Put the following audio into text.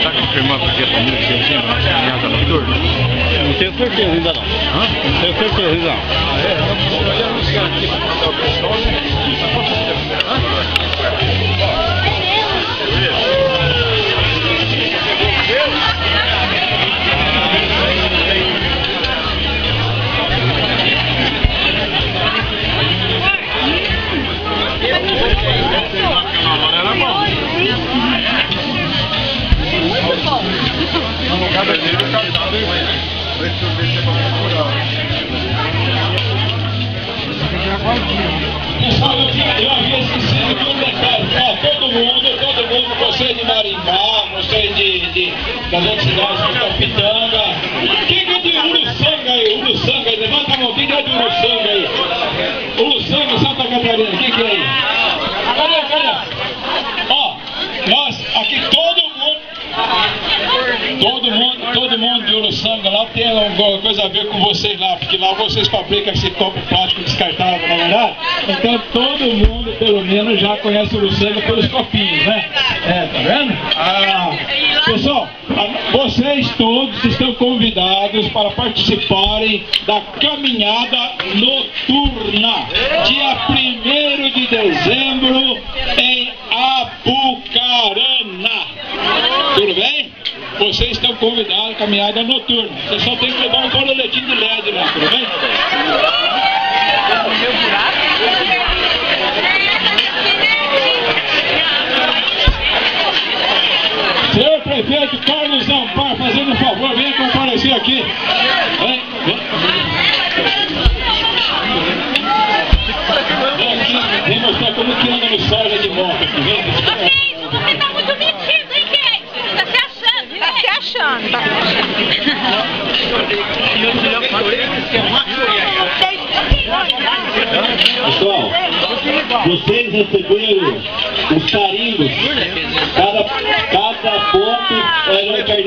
Tá confirmado porque a família que eu sempre na caminhada noturna? Não tenho certeza ainda não. Hã? Não tenho certeza ainda não. Ah, é? Vou anunciar aqui para mandar o pessoal, né? Pessoal, eu havia esquecido de um detalhe. Todo mundo, vocês de Marimbá, vocês das outras cidades de Itapitanga. Quem é de Uruçanga aí? Levanta a mão, quem é de Uruçanga aí? Uruçanga, Santa Catarina, quem que é aí? Cadê? Ó, nós, aqui todo mundo de Uruçanga lá tem alguma coisa a ver com vocês lá, porque lá vocês fabricam esse copo plástico descartável, na verdade? Então todo mundo, pelo menos, já conhece Uruçanga pelos copinhos, né? Tá vendo? Pessoal, vocês todos estão convidados para participarem da caminhada noturna, dia 1º de dezembro, em Apucarana. Tudo bem? Vocês estão convidados à caminhada noturna. Você só tem que levar um borboletinho de LED lá, tudo bem? Senhor prefeito Carlos Ampar, fazendo um favor, venha comparecer aqui. Vem mostrar como que anda no Sarja de moto aqui, vem. Você tá muito metido, hein, Kate? Tá se achando, tá se achando. Pessoal, vocês receberam os carimbos, cada ponto é um carneiro.